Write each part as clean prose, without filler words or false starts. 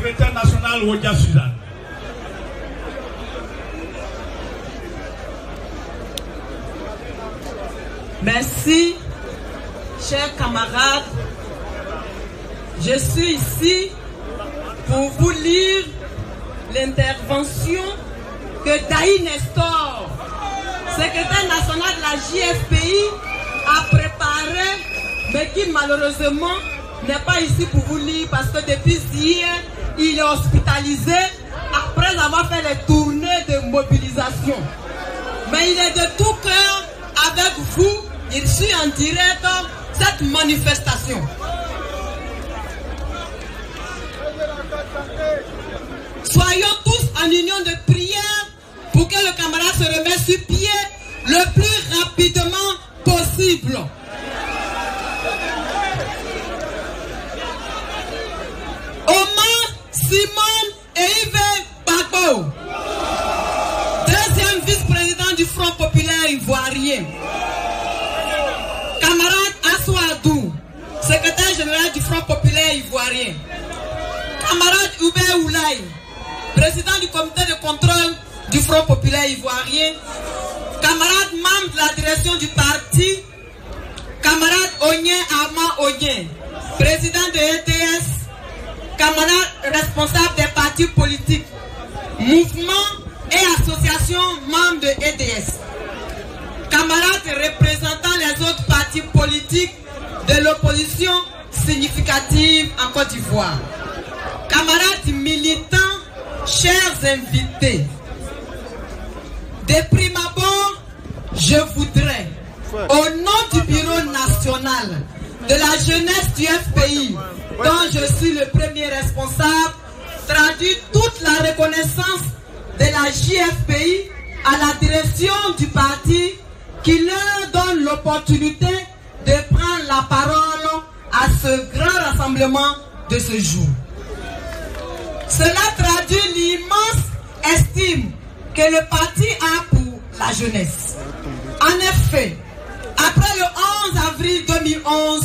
secrétaire national Wodja Suzanne. Merci, chers camarades. Je suis ici pour vous lire l'intervention que Daï Nestor, secrétaire national de la JFPI, a préparée, mais qui malheureusement n'est pas ici pour vous lire parce que depuis hier, il est hospitalisé après avoir fait les tournées de mobilisation. Mais il est de tout cœur avec vous. Il suit en direct cette manifestation. Soyons tous en union de prière pour que le camarade se remette sur pied le plus rapidement possible. Omar, Simone et Yves Bagbo, deuxième vice-président du Front populaire ivoirien. Camarade Assouadou, secrétaire général du Front populaire ivoirien. Camarade Hubert Oulaye, président du comité de contrôle du Front populaire ivoirien. Camarade membre de la direction du parti. Camarade Onyen Armand Onyen, président de EDS. Camarade responsable des partis politiques, mouvements et associations membres de EDS. Camarades représentant les autres partis politiques de l'opposition significative en Côte d'Ivoire. Camarades militants, chers invités. De prime abord, je voudrais, au nom du bureau national de la jeunesse du FPI, dont je suis le premier responsable, traduire toute la reconnaissance de la JFPI à la direction du parti qui leur donne l'opportunité de prendre la parole à ce grand rassemblement de ce jour. Cela traduit l'immense estime que le parti a pour la jeunesse. En effet, après le 11 avril 2011,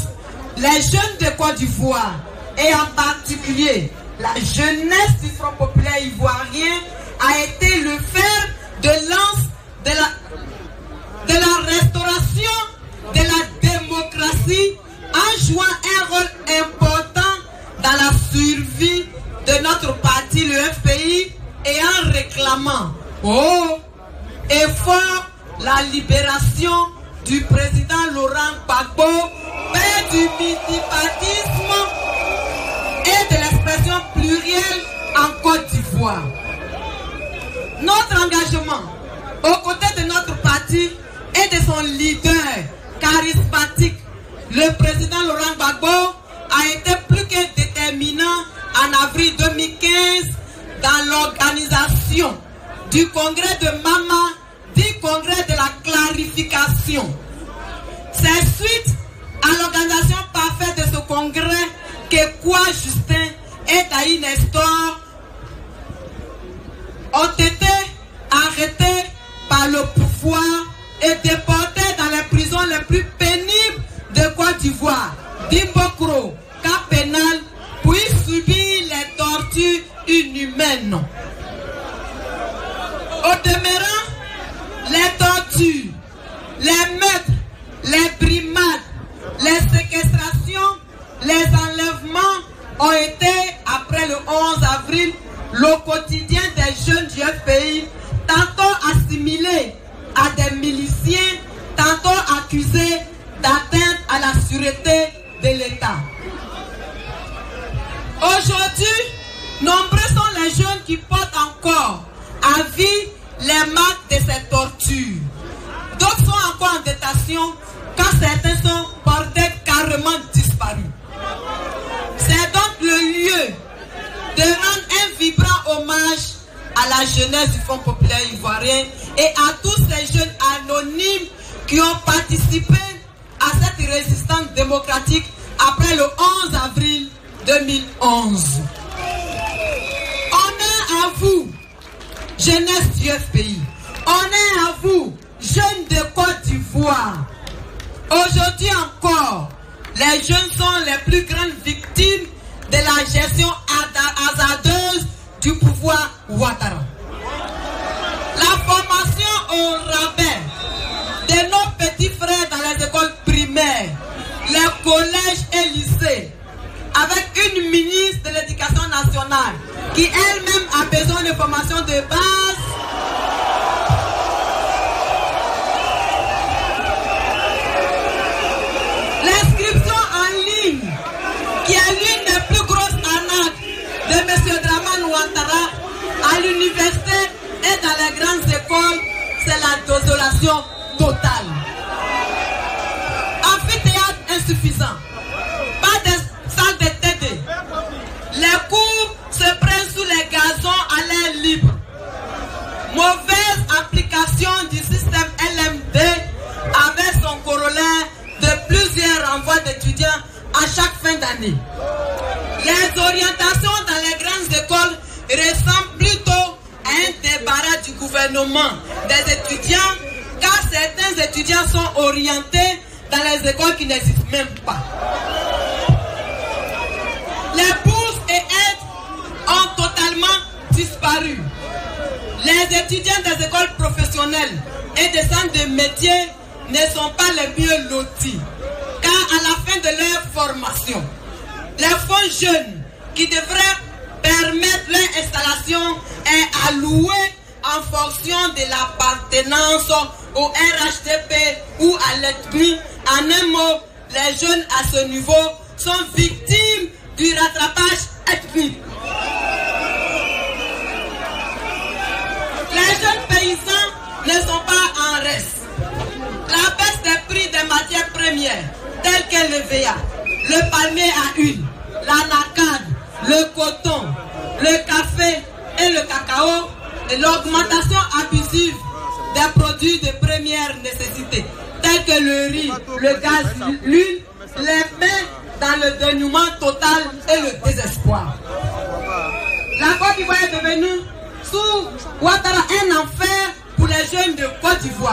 les jeunes de Côte d'Ivoire, et en particulier la jeunesse du Front populaire ivoirien, a été le fer de lance de la restauration de la démocratie en jouant un rôle important dans la survie de notre parti, le FPI, et en réclamant haut et fort la libération du président Laurent Gbagbo, père du multipartisme et de l'expression plurielle en Côte d'Ivoire. Notre engagement aux côtés de notre parti et de son leader charismatique, le président Laurent Gbagbo, a été plus que déterminant en avril 2015 dans l'organisation du congrès de Mama, du congrès de la clarification. C'est suite à l'organisation parfaite de ce congrès que Kwa Justin et Daï Nestor ont été arrêtés par le pouvoir et déportés dans les prisons les plus pénibles de Côte d'Ivoire, Dimbokro, Cap Pénal, puis subir les tortures inhumaines. Au demeurant, les tortures, les meurtres, les brimades, les séquestrations, les enlèvements ont été, après le 11 avril, le quotidien des jeunes du FPI, tantôt assimilés à des miliciens, tantôt accusés d'atteinte à la sûreté de l'État. Aujourd'hui, nombreux sont les jeunes qui portent encore à vie les marques de ces tortures. D'autres sont encore en détention quand certains sont portés carrément disparus. C'est donc le lieu de rendre un vibrant hommage à la jeunesse du Front populaire ivoirien et à tous ces jeunes anonymes qui ont participé à cette résistance démocratique après le 11 avril 2011. Honneur à vous, jeunesse du FPI. Honneur à vous, jeunes de Côte d'Ivoire. Aujourd'hui encore, les jeunes sont les plus grandes victimes de la gestion hasardeuse Ouattara. La formation au rabais de nos petits frères dans les écoles primaires, les collèges et lycées, avec une ministre de l'Éducation nationale qui elle-même a besoin de formation de base. L'inscription en ligne, qui est l'une des plus grosses arnaques de M. Dramane Ouattara à l'université et dans les grandes écoles, c'est la désolation totale. Amphithéâtre insuffisant, pas de salle de TD. Les cours se prennent sous les gazons à l'air libre. Mauvaise application du système LMD avec son corollaire de plusieurs renvois d'étudiants à chaque fin d'année. Les orientations dans les grandes écoles ressemblent plutôt à un débarras du gouvernement des étudiants, car certains étudiants sont orientés dans les écoles qui n'existent même pas. Les bourses et aides ont totalement disparu. Les étudiants des écoles professionnelles et des centres de métiers ne sont pas les mieux lotis, car à la fin de leur formation, les fonds jeunes qui devraient permettre leur installation est alloué en fonction de l'appartenance au RHDP ou à l'ethnie. En un mot, les jeunes à ce niveau sont victimes du rattrapage ethnique. Les jeunes paysans ne sont pas en reste. La baisse des prix des matières premières, telles que le VA, le palmier à huile, l'anacade, le coton, le café et le cacao, et l'augmentation abusive des produits de première nécessité, tels que le riz, le gaz, l'huile, les met dans le dénuement total et le désespoir. La Côte d'Ivoire est devenue sous Ouattara un enfer pour les jeunes de Côte d'Ivoire.